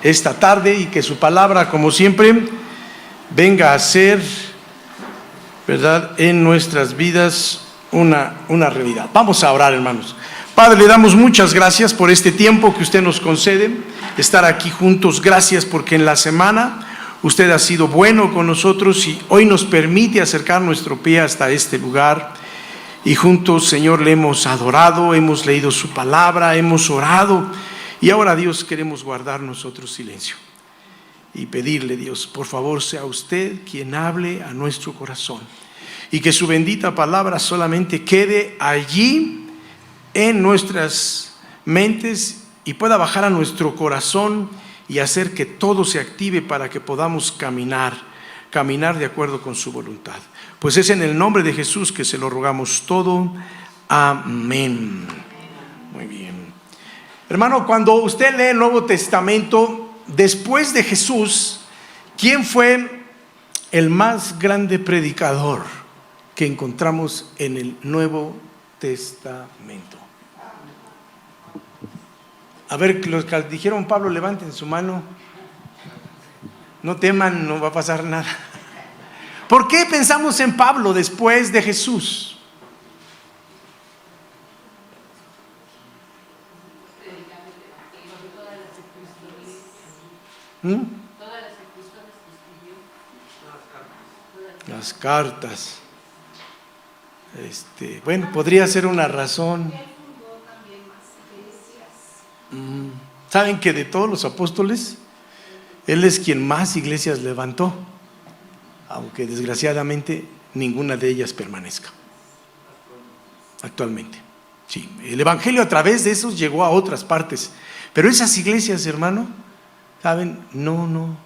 esta tarde y que su palabra, como siempre, venga a ser, ¿verdad?, en nuestras vidas una realidad. Vamos a orar, hermanos. Padre, le damos muchas gracias por este tiempo que usted nos concede, estar aquí juntos. Gracias porque en la semana usted ha sido bueno con nosotros y hoy nos permite acercar nuestro pie hasta este lugar. Y juntos, Señor, le hemos adorado, hemos leído su palabra, hemos orado. Y ahora, Dios, queremos guardar nosotros silencio y pedirle, Dios, por favor, sea usted quien hable a nuestro corazón y que su bendita palabra solamente quede allí en nuestras mentes y pueda bajar a nuestro corazón y hacer que todo se active para que podamos caminar de acuerdo con su voluntad. Pues es en el nombre de Jesús que se lo rogamos todo. Amén. Muy bien. Hermano, cuando usted lee el Nuevo Testamento, después de Jesús, ¿quién fue el más grande predicador que encontramos en el Nuevo Testamento? A ver, los que dijeron Pablo, levanten su mano. No teman, no va a pasar nada. ¿Por qué pensamos en Pablo después de Jesús? Las cartas. Bueno, podría ser una razón. ¿Saben que de todos los apóstoles, él es quien más iglesias levantó? Aunque desgraciadamente ninguna de ellas permanezca actualmente. Sí, el evangelio a través de esos llegó a otras partes, pero esas iglesias, hermano, ¿saben? No,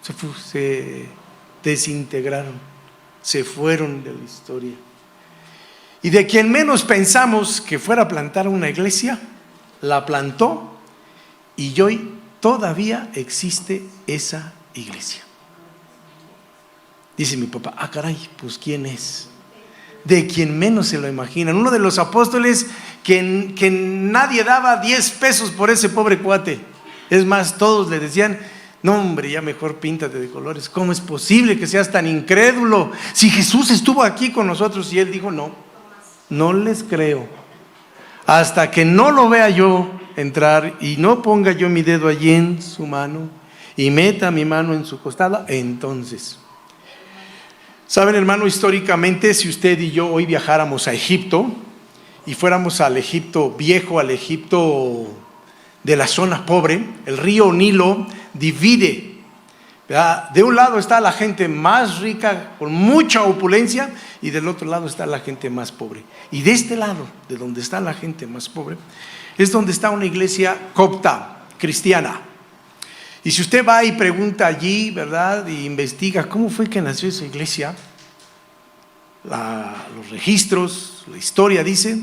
se desintegraron, se fueron de la historia. Y de quien menos pensamos que fuera a plantar una iglesia, la plantó y hoy todavía existe esa iglesia. Dice mi papá, caray, pues ¿quién es? De quien menos se lo imaginan. Uno de los apóstoles que nadie daba 10 pesos por ese pobre cuate. Es más, todos le decían, no hombre, ya mejor píntate de colores. ¿Cómo es posible que seas tan incrédulo? Si Jesús estuvo aquí con nosotros y él dijo, no les creo. Hasta que no lo vea yo entrar y no ponga yo mi dedo allí en su mano y meta mi mano en su costado, entonces. Saben, hermano, históricamente, si usted y yo hoy viajáramos a Egipto y fuéramos al Egipto viejo, al Egipto de la zona pobre, el río Nilo divide, ¿verdad? De un lado está la gente más rica, con mucha opulencia, y del otro lado está la gente más pobre. Y de este lado, de donde está la gente más pobre, es donde está una iglesia copta, cristiana. Y si usted va y pregunta allí, ¿verdad?, y investiga cómo fue que nació esa iglesia, los registros, la historia dice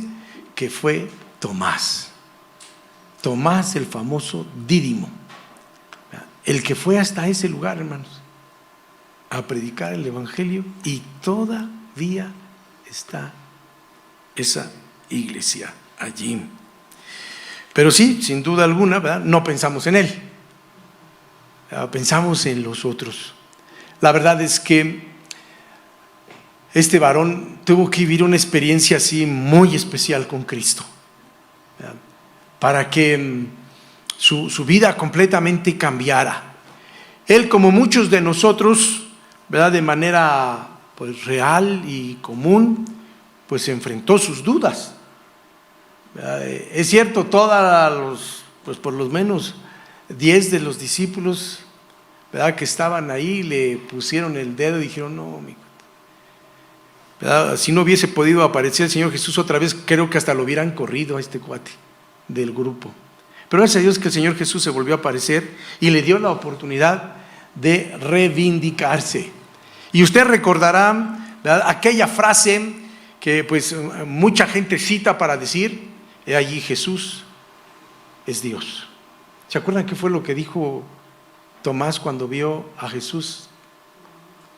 que fue Tomás, el famoso Dídimo, el que fue hasta ese lugar, hermanos, a predicar el evangelio, y todavía está esa iglesia allí. Pero sí, sin duda alguna, ¿verdad?, no pensamos en él. Pensamos en los otros. La verdad es que este varón tuvo que vivir una experiencia así muy especial con Cristo, ¿verdad?, para que su vida completamente cambiara. Él, como muchos de nosotros, ¿verdad?, de manera pues real y común, pues enfrentó sus dudas, ¿verdad? Es cierto, pues por lo menos 10 de los discípulos, ¿verdad?, que estaban ahí, le pusieron el dedo y dijeron, no, ¿verdad?, si no hubiese podido aparecer el Señor Jesús otra vez, creo que hasta lo hubieran corrido a este cuate del grupo. Pero gracias a Dios que el Señor Jesús se volvió a aparecer y le dio la oportunidad de reivindicarse. Y usted recordará, ¿verdad?, aquella frase que pues mucha gente cita para decir, he allí Jesús es Dios. ¿Se acuerdan qué fue lo que dijo Tomás cuando vio a Jesús?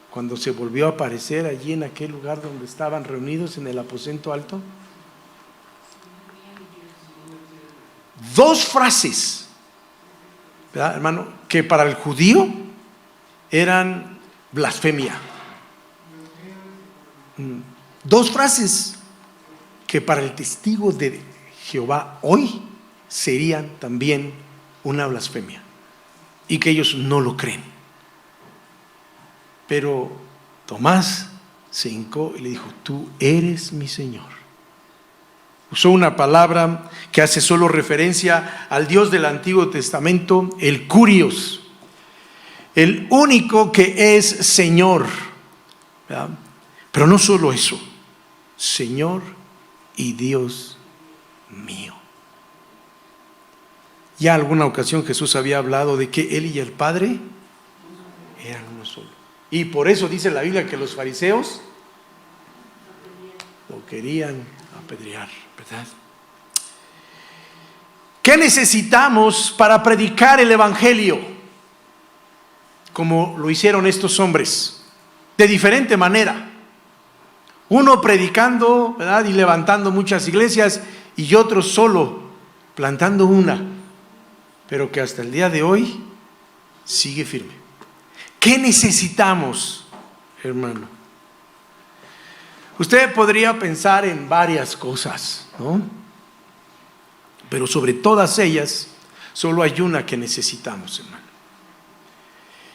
Cuando se volvió a aparecer allí en aquel lugar donde estaban reunidos en el aposento alto. 2 frases, ¿verdad, hermano? Que para el judío eran blasfemia. Dos frases que para el testigo de Jehová hoy serían también una blasfemia y que ellos no lo creen. Pero Tomás se hincó y le dijo: tú eres mi Señor. Usó una palabra que hace solo referencia al Dios del Antiguo Testamento, el Kurios, el único que es Señor, ¿verdad? Pero no solo eso, Señor y Dios mío. Ya alguna ocasión Jesús había hablado de que Él y el Padre eran uno solo. Y por eso dice la Biblia que los fariseos lo querían apedrear, ¿verdad? ¿Qué necesitamos para predicar el Evangelio? Como lo hicieron estos hombres, de diferente manera. Uno predicando, ¿verdad?, y levantando muchas iglesias, y otro solo plantando una, pero que hasta el día de hoy sigue firme. ¿Qué necesitamos, hermano? Usted podría pensar en varias cosas, ¿no? Pero sobre todas ellas, solo hay una que necesitamos, hermano.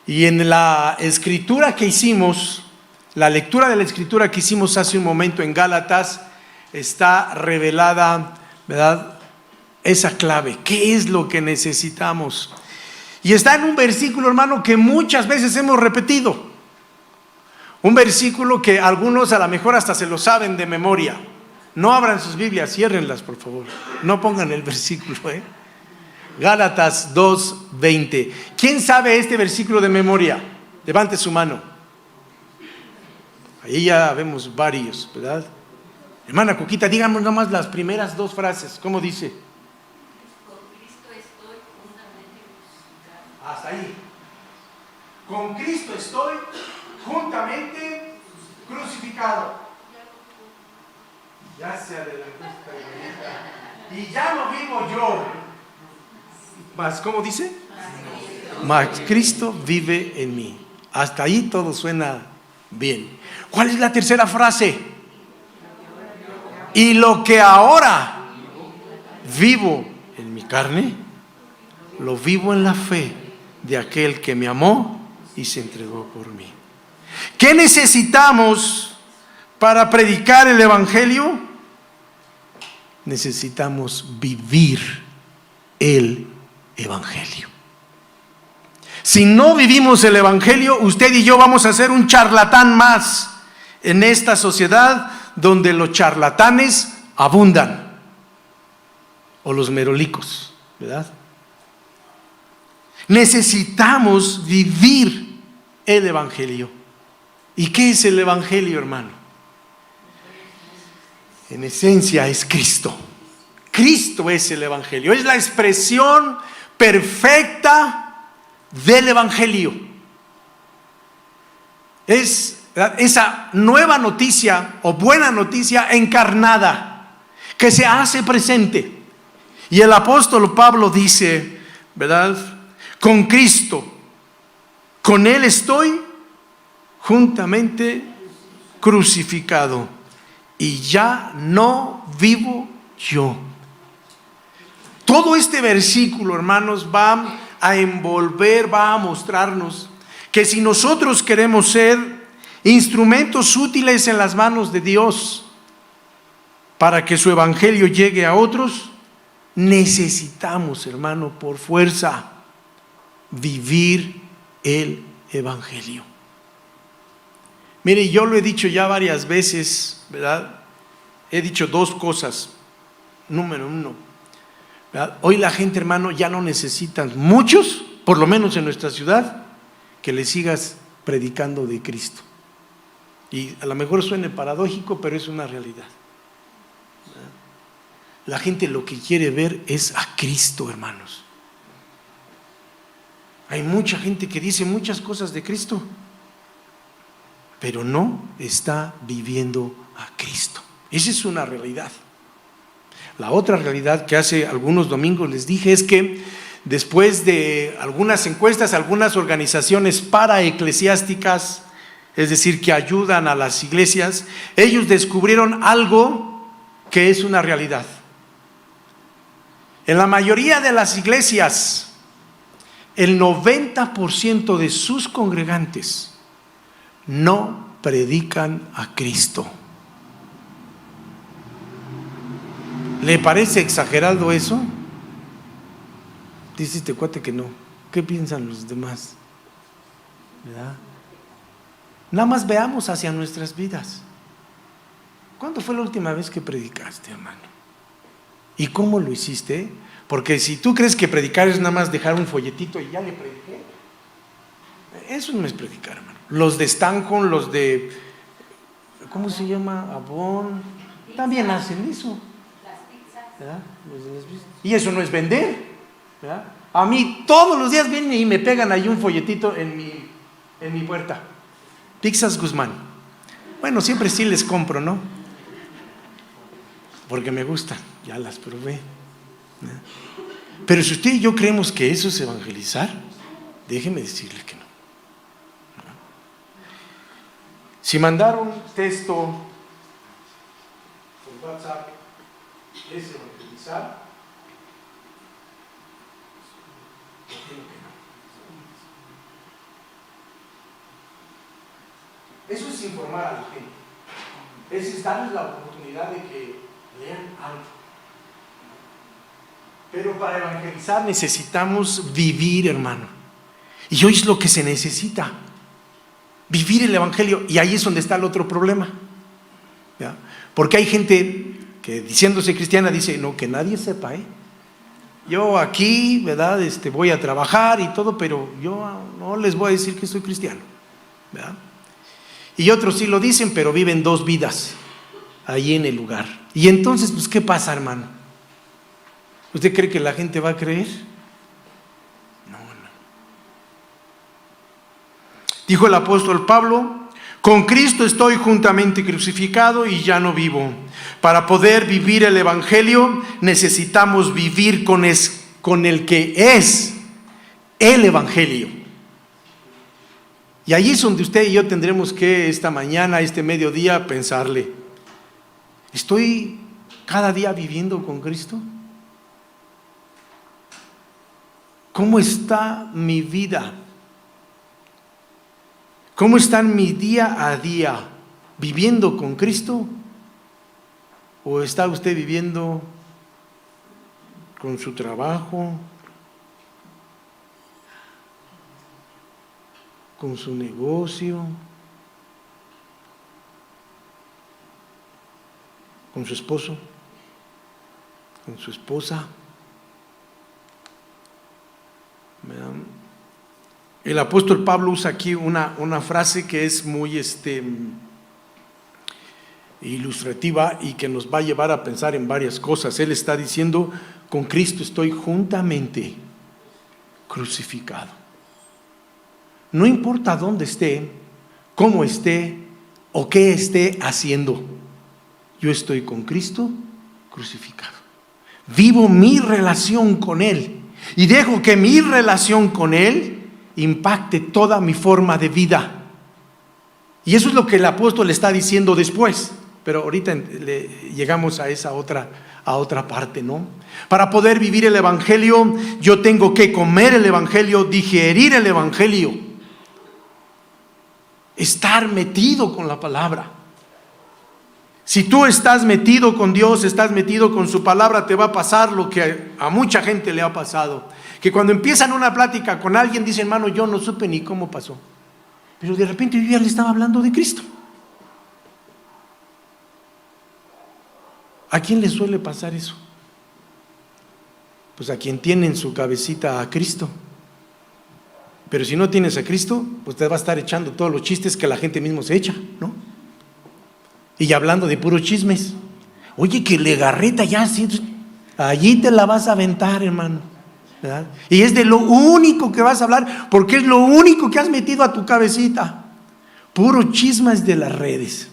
Y en la escritura que hicimos, la lectura de la escritura que hicimos hace un momento en Gálatas, está revelada, ¿verdad?, esa clave. ¿Qué es lo que necesitamos? Y está en un versículo, hermano, que muchas veces hemos repetido. Un versículo que algunos a lo mejor hasta se lo saben de memoria. No abran sus Biblias, ciérrenlas, por favor. No pongan el versículo, Gálatas 2:20. ¿Quién sabe este versículo de memoria? Levante su mano. Ahí ya vemos varios, ¿verdad? Hermana Coquita, díganme nada más las primeras dos frases. ¿Cómo dice? Con Cristo estoy juntamente crucificado. Hasta ahí. Con Cristo estoy juntamente crucificado. Ya se adelantó esta hermanita. Y ya no vivo yo. Más, ¿cómo dice? Mas Cristo vive en mí. Hasta ahí todo suena bien. ¿Cuál es la tercera frase? Y lo que ahora vivo en mi carne, lo vivo en la fe de aquel que me amó y se entregó por mí. ¿Qué necesitamos para predicar el Evangelio? Necesitamos vivir el Evangelio. Si no vivimos el Evangelio, usted y yo vamos a ser un charlatán más en esta sociedad donde los charlatanes abundan, o los merolicos, ¿verdad? Necesitamos vivir el Evangelio. ¿Y qué es el Evangelio, hermano? En esencia es Cristo. Cristo es el Evangelio. Es la expresión perfecta del Evangelio. Es esa nueva noticia o buena noticia encarnada que se hace presente. Y el apóstol Pablo dice, ¿verdad? Con Cristo, con Él estoy juntamente crucificado, y ya no vivo yo. Todo este versículo, hermanos, va a envolver, va a mostrarnos que si nosotros queremos ser instrumentos útiles en las manos de Dios para que su evangelio llegue a otros, necesitamos, hermano, por fuerza, vivir el evangelio. Mire, yo lo he dicho ya varias veces, ¿verdad? He dicho dos cosas. Número uno, ¿verdad? Hoy la gente, hermano, ya no necesita, muchos, por lo menos en nuestra ciudad, que le sigas predicando de Cristo. Y a lo mejor suene paradójico, pero es una realidad. La gente lo que quiere ver es a Cristo, hermanos. Hay mucha gente que dice muchas cosas de Cristo, pero no está viviendo a Cristo. Esa es una realidad. La otra realidad que hace algunos domingos les dije es que después de algunas encuestas, algunas organizaciones paraeclesiásticas, es decir, que ayudan a las iglesias, ellos descubrieron algo que es una realidad. En la mayoría de las iglesias, el 90% de sus congregantes no predican a Cristo. ¿Le parece exagerado eso? Dice este cuate que no. ¿Qué piensan los demás? ¿Verdad? Nada más veamos hacia nuestras vidas. ¿Cuándo fue la última vez que predicaste, hermano? ¿Y cómo lo hiciste? Porque si tú crees que predicar es nada más dejar un folletito y ya le prediqué, eso no es predicar, hermano. Los de Stanton, los de, ¿cómo se llama? Avon, también hacen eso. ¿Verdad? Y eso no es vender, ¿verdad? A mí todos los días vienen y me pegan ahí un folletito en mi puerta. Pizzas Guzmán. Bueno, siempre sí les compro, ¿no? Porque me gustan, ya las probé. Pero si usted y yo creemos que eso es evangelizar, déjeme decirle que no. Si mandar un texto por WhatsApp es evangelizar, eso es informar a la gente, es darles la oportunidad de que lean algo. Pero para evangelizar necesitamos vivir, hermano. Y hoy es lo que se necesita, vivir el evangelio. Y ahí es donde está el otro problema, ¿ya? Porque hay gente que diciéndose cristiana dice, no, que nadie sepa, yo aquí, ¿verdad? Voy a trabajar y todo, pero yo no les voy a decir que soy cristiano, ¿verdad? Y otros sí lo dicen, pero viven dos vidas ahí en el lugar. Y entonces, pues, ¿qué pasa, hermano? ¿Usted cree que la gente va a creer? No. Dijo el apóstol Pablo, con Cristo estoy juntamente crucificado y ya no vivo. Para poder vivir el evangelio necesitamos vivir con el que es el evangelio. Y ahí es donde usted y yo tendremos que esta mañana, este mediodía, pensarle, ¿estoy cada día viviendo con Cristo? ¿Cómo está mi vida? ¿Cómo está mi día a día? ¿Viviendo con Cristo? ¿O está usted viviendo con su trabajo, con su negocio, con su esposo, con su esposa? El apóstol Pablo usa aquí una frase que es muy ilustrativa y que nos va a llevar a pensar en varias cosas. Él está diciendo, con Cristo estoy juntamente crucificado. No importa dónde esté, cómo esté o qué esté haciendo, yo estoy con Cristo crucificado. Vivo mi relación con Él y dejo que mi relación con Él impacte toda mi forma de vida. Y eso es lo que el apóstol está diciendo después, pero ahorita llegamos a esa otra parte, ¿no? Para poder vivir el evangelio, yo tengo que comer el evangelio, digerir el evangelio, estar metido con la palabra. Si tú estás metido con Dios, estás metido con su palabra, te va a pasar lo que a mucha gente le ha pasado, que cuando empiezan una plática con alguien dicen, hermano, yo no supe ni cómo pasó, pero de repente yo ya le estaba hablando de Cristo. ¿A quién le suele pasar eso? Pues a quien tiene en su cabecita a Cristo. Pero si no tienes a Cristo, pues te va a estar echando todos los chistes que la gente mismo se echa, ¿no? Y hablando de puros chismes. Oye, que Legarreta ya, allí te la vas a aventar, hermano, ¿verdad? Y es de lo único que vas a hablar, porque es lo único que has metido a tu cabecita. Puro chismes de las redes.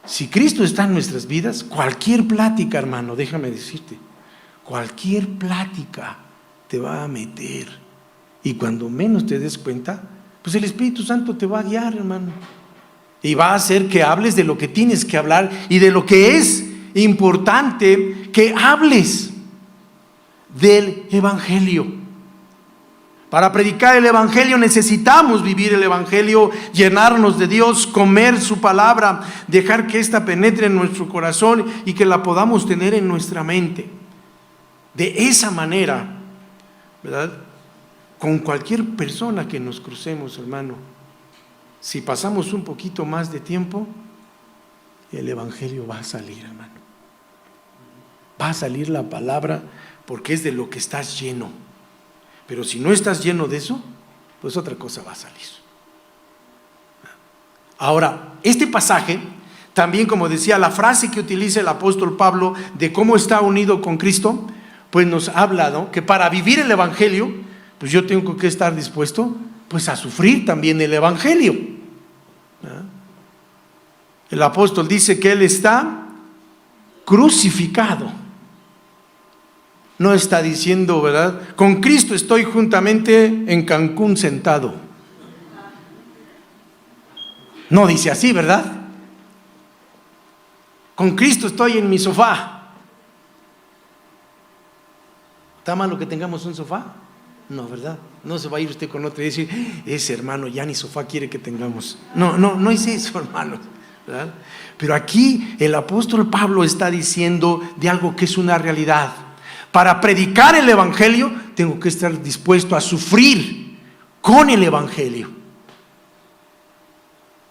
Si Cristo está en nuestras vidas, cualquier plática, hermano, déjame decirte, cualquier plática te va a meter. Y cuando menos te des cuenta, pues el Espíritu Santo te va a guiar, hermano. Y va a hacer que hables de lo que tienes que hablar y de lo que es importante que hables del Evangelio. Para predicar el Evangelio necesitamos vivir el Evangelio, llenarnos de Dios, comer su palabra, dejar que ésta penetre en nuestro corazón y que la podamos tener en nuestra mente. De esa manera, ¿verdad? Con cualquier persona que nos crucemos, hermano, si pasamos un poquito más de tiempo, el Evangelio va a salir, hermano. Va a salir la palabra porque es de lo que estás lleno. Pero si no estás lleno de eso, pues otra cosa va a salir. Ahora, este pasaje, también como decía, la frase que utiliza el apóstol Pablo de cómo está unido con Cristo, pues nos habla, ¿no?, que para vivir el Evangelio, pues yo tengo que estar dispuesto pues a sufrir también el Evangelio. El apóstol dice que él está crucificado. No está diciendo, ¿verdad?, con Cristo estoy juntamente en Cancún sentado. No dice así, ¿verdad? Con Cristo estoy en mi sofá. ¿Está malo que tengamos un sofá? No, ¿verdad? No se va a ir usted con otro y decir, ese hermano ya ni sofá quiere que tengamos. No es eso, hermano, ¿verdad? Pero aquí el apóstol Pablo está diciendo de algo que es una realidad. Para predicar el Evangelio tengo que estar dispuesto a sufrir con el Evangelio.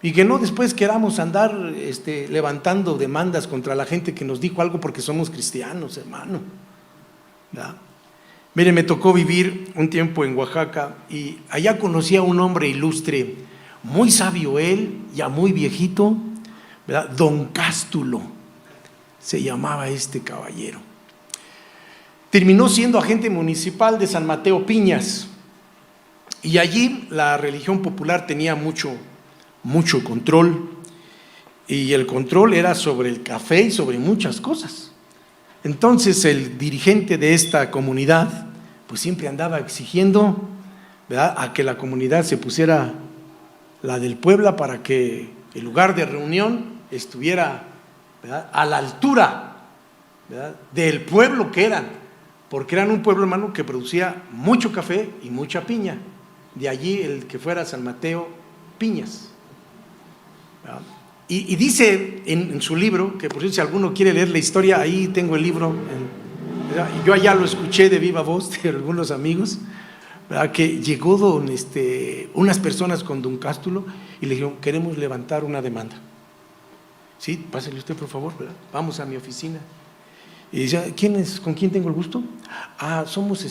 Y que no después queramos andar levantando demandas contra la gente que nos dijo algo porque somos cristianos, hermano, ¿verdad? Mire, me tocó vivir un tiempo en Oaxaca y allá conocí a un hombre ilustre, muy sabio él, ya muy viejito, ¿verdad? Don Cástulo se llamaba este caballero. Terminó siendo agente municipal de San Mateo Piñas y allí la religión popular tenía mucho control, y el control era sobre el café y sobre muchas cosas. Entonces el dirigente de esta comunidad pues siempre andaba exigiendo, ¿verdad?, a que la comunidad se pusiera la del Puebla para que el lugar de reunión estuviera, ¿verdad?, a la altura, ¿verdad?, del pueblo que eran, porque eran un pueblo, hermano, que producía mucho café y mucha piña. De allí el que fuera San Mateo Piñas, ¿verdad? Y dice en su libro, que por cierto, si alguno quiere leer la historia, ahí tengo el libro, yo allá lo escuché de viva voz de algunos amigos, ¿verdad?, que llegó unas personas con don Cástulo y le dijeron, queremos levantar una demanda. Sí, pásale usted por favor, ¿verdad? Vamos a mi oficina. Y dice, ¿con quién tengo el gusto? Somos,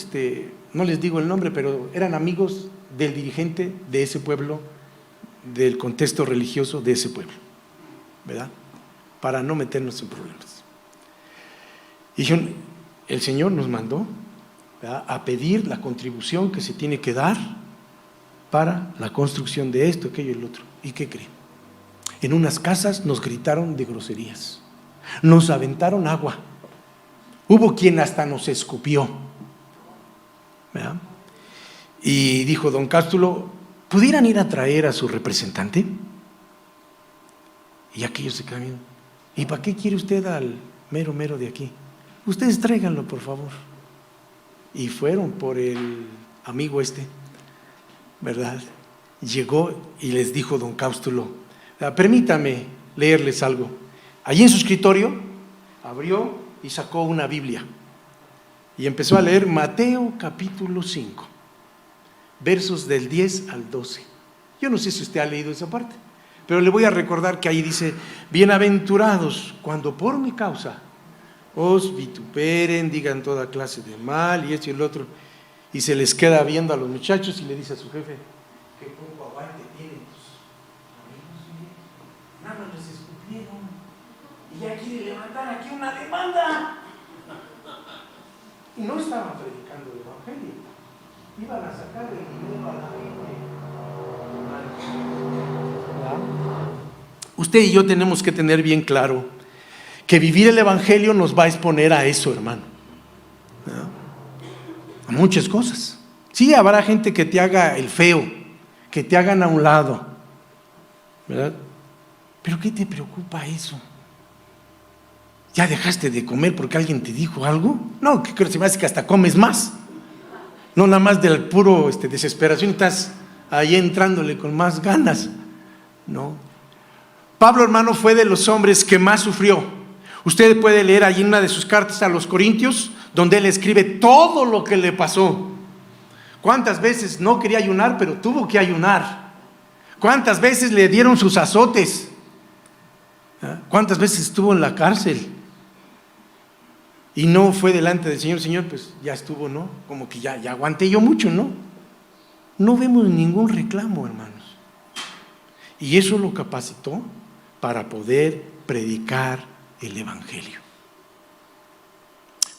no les digo el nombre, pero eran amigos del dirigente de ese pueblo, del contexto religioso de ese pueblo, ¿verdad?, para no meternos en problemas. Y el Señor nos mandó, ¿verdad?, a pedir la contribución que se tiene que dar para la construcción de esto, aquello y el otro. ¿Y qué creen? En unas casas nos gritaron de groserías, nos aventaron agua, hubo quien hasta nos escupió, ¿verdad? Y dijo don Cástulo, ¿pudieran ir a traer a su representante? Y aquellos se quedan viendo, ¿y para qué quiere usted al mero de aquí? Ustedes tráiganlo, por favor. Y fueron por el amigo ¿verdad? Llegó y les dijo don Cástulo, permítame leerles algo. Allí en su escritorio abrió y sacó una Biblia y empezó a leer Mateo capítulo 5, versos del 10 al 12. Yo no sé si usted ha leído esa parte, pero le voy a recordar que ahí dice, bienaventurados cuando por mi causa os vituperen, digan toda clase de mal y esto y el otro. Y se les queda viendo a los muchachos y le dice a su jefe, qué poco aguante tienen tus amigos, nada más les escupieron y ya quiere levantar aquí una demanda. Y no estaban predicando el Evangelio, iban a sacar el dinero a la gente. Usted y yo tenemos que tener bien claro que vivir el Evangelio nos va a exponer a eso, hermano. A muchas cosas. Sí, habrá gente que te haga el feo, que te hagan a un lado, ¿verdad? Pero ¿qué te preocupa eso? ¿Ya dejaste de comer porque alguien te dijo algo? No, que creo que se me hace que hasta comes más. No nada más del puro desesperación, estás ahí entrándole con más ganas. No. Pablo, hermano, fue de los hombres que más sufrió. Usted puede leer allí en una de sus cartas a los Corintios, donde él escribe todo lo que le pasó. ¿Cuántas veces no quería ayunar, pero tuvo que ayunar? ¿Cuántas veces le dieron sus azotes? ¿Cuántas veces estuvo en la cárcel? Y no fue delante del Señor, Señor, pues ya estuvo, ¿no? Como que ya aguanté yo mucho, ¿no? No vemos ningún reclamo, hermanos. Y eso lo capacitó para poder predicar el Evangelio.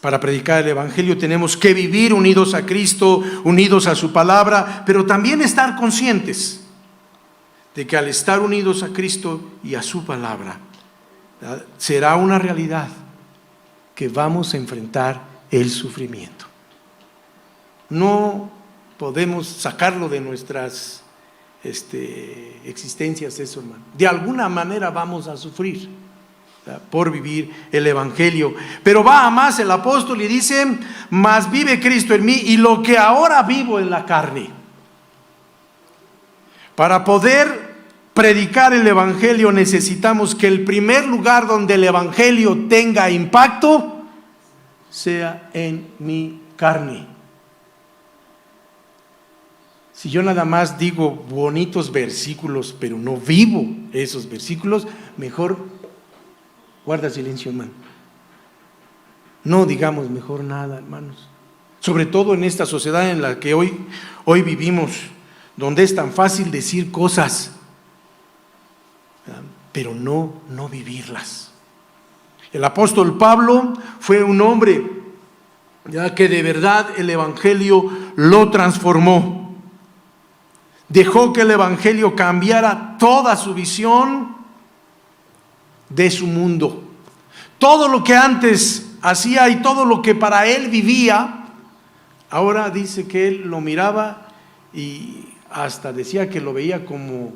Para predicar el Evangelio tenemos que vivir unidos a Cristo, unidos a su palabra, pero también estar conscientes de que al estar unidos a Cristo y a su palabra, ¿verdad?, será una realidad que vamos a enfrentar el sufrimiento. No podemos sacarlo de nuestras existencias eso, hermano. De alguna manera vamos a sufrir, ¿verdad?, por vivir el Evangelio. Pero va a más el apóstol y dice: mas vive Cristo en mí y lo que ahora vivo en la carne. Para poder predicar el Evangelio necesitamos que el primer lugar donde el Evangelio tenga impacto sea en mi carne. Si yo nada más digo bonitos versículos, pero no vivo esos versículos, mejor guarda silencio, hermano. No digamos mejor nada, hermanos. Sobre todo en esta sociedad en la que hoy vivimos, donde es tan fácil decir cosas, pero no vivirlas. El apóstol Pablo fue un hombre, ya que de verdad el Evangelio lo transformó. Dejó que el Evangelio cambiara toda su visión de su mundo. Todo lo que antes hacía y todo lo que para él vivía, ahora dice que él lo miraba y hasta decía que lo veía como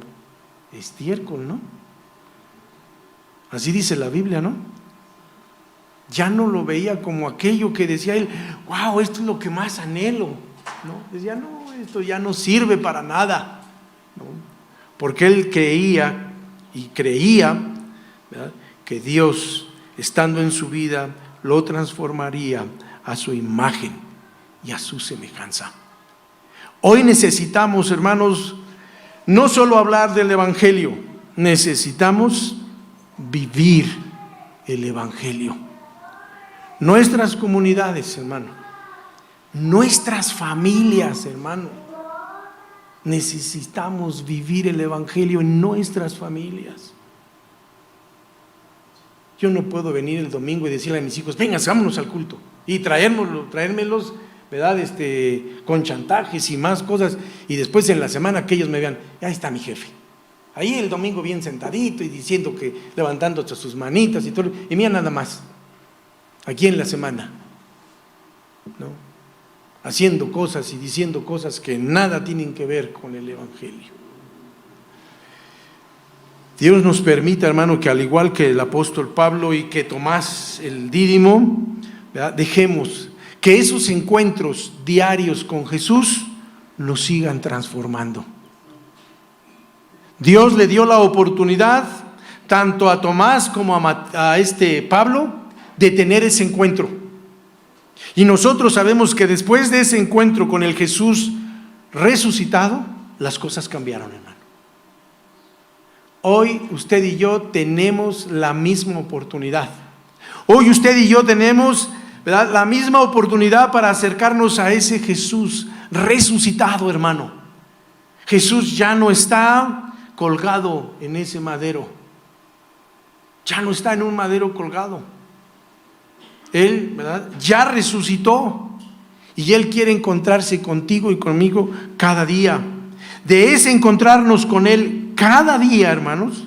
estiércol, ¿no? Así dice la Biblia, ¿no? Ya no lo veía como aquello que decía él: wow, esto es lo que más anhelo, ¿no? Decía: no, esto ya no sirve para nada, ¿no? Porque él creía, ¿verdad?, que Dios, estando en su vida, lo transformaría a su imagen y a su semejanza. Hoy necesitamos, hermanos, no solo hablar del Evangelio, necesitamos vivir el Evangelio. Nuestras comunidades, hermano, nuestras familias, hermano, necesitamos vivir el Evangelio en nuestras familias. Yo no puedo venir el domingo y decirle a mis hijos: venga, vámonos al culto, y traérmelos, ¿verdad?, con chantajes y más cosas, y después en la semana que ellos me vean: ahí está mi jefe, ahí el domingo bien sentadito y diciendo que, levantando sus manitas y todo, y mira nada más, aquí en la semana, ¿no?, haciendo cosas y diciendo cosas que nada tienen que ver con el Evangelio. Dios nos permita, hermano, que al igual que el apóstol Pablo y que Tomás el Dídimo, ¿verdad?, dejemos que esos encuentros diarios con Jesús nos sigan transformando. Dios le dio la oportunidad tanto a Tomás como a Pablo de tener ese encuentro. Y nosotros sabemos que después de ese encuentro con el Jesús resucitado, las cosas cambiaron, hermano. Hoy usted y yo tenemos la misma oportunidad. Hoy usted y yo tenemos, ¿verdad?, la misma oportunidad para acercarnos a ese Jesús resucitado, hermano. Jesús ya no está colgado en ese madero. Ya no está en un madero colgado. Él, ¿verdad?, ya resucitó y Él quiere encontrarse contigo y conmigo cada día. De ese encontrarnos con Él cada día, hermanos,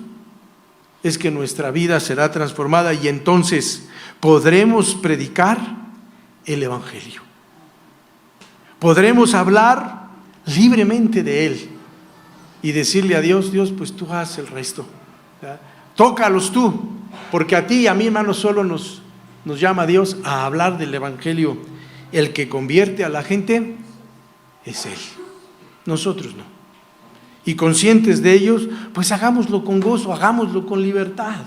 es que nuestra vida será transformada y entonces podremos predicar el Evangelio. Podremos hablar libremente de Él y decirle a Dios, Dios, pues tú haz el resto. ¿Verdad? Tócalos tú, porque a ti y a mí, hermano, solo nos llama Dios a hablar del Evangelio. El que convierte a la gente es Él, nosotros no. Y conscientes de ellos, pues hagámoslo con gozo, hagámoslo con libertad.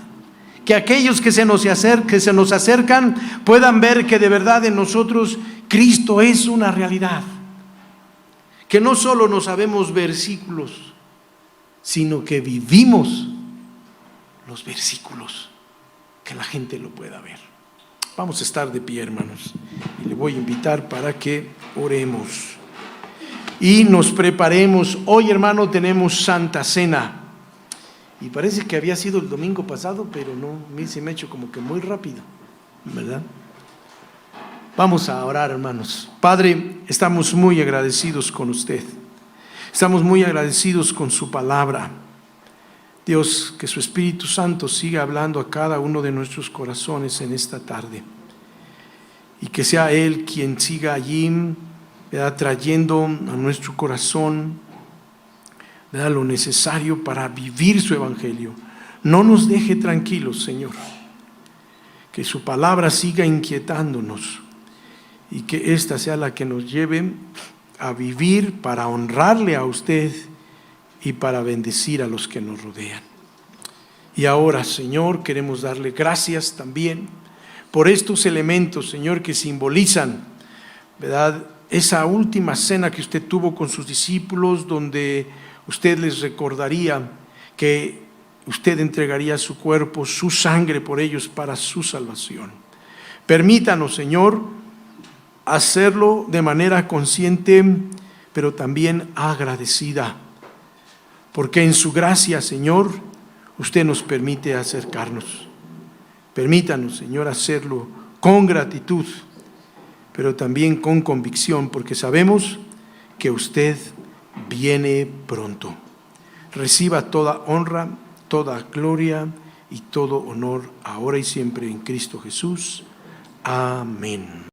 Que aquellos que se nos acercan puedan ver que de verdad en nosotros Cristo es una realidad. Que no solo nos sabemos versículos, sino que vivimos los versículos, que la gente lo pueda ver. Vamos a estar de pie, hermanos, y le voy a invitar para que oremos y nos preparemos. Hoy, hermano, tenemos Santa Cena. Y parece que había sido el domingo pasado, pero no, a mí se me ha hecho como que muy rápido, ¿verdad? Vamos a orar, hermanos. Padre, estamos muy agradecidos con usted. Estamos muy agradecidos con su palabra. Dios, que su Espíritu Santo siga hablando a cada uno de nuestros corazones en esta tarde. Y que sea Él quien siga allí, ¿verdad?, trayendo a nuestro corazón, ¿verdad?, lo necesario para vivir su Evangelio. No nos deje tranquilos, Señor. Que su palabra siga inquietándonos y que esta sea la que nos lleve a vivir para honrarle a usted y para bendecir a los que nos rodean. Y ahora, Señor, queremos darle gracias también por estos elementos, Señor, que simbolizan, ¿verdad?, esa última cena que usted tuvo con sus discípulos, donde usted les recordaría que usted entregaría su cuerpo, su sangre por ellos para su salvación. Permítanos, Señor, hacerlo de manera consciente, pero también agradecida, porque en su gracia, Señor, usted nos permite acercarnos. Permítanos, Señor, hacerlo con gratitud, pero también con convicción, porque sabemos que usted viene pronto. Reciba toda honra, toda gloria y todo honor, ahora y siempre en Cristo Jesús. Amén.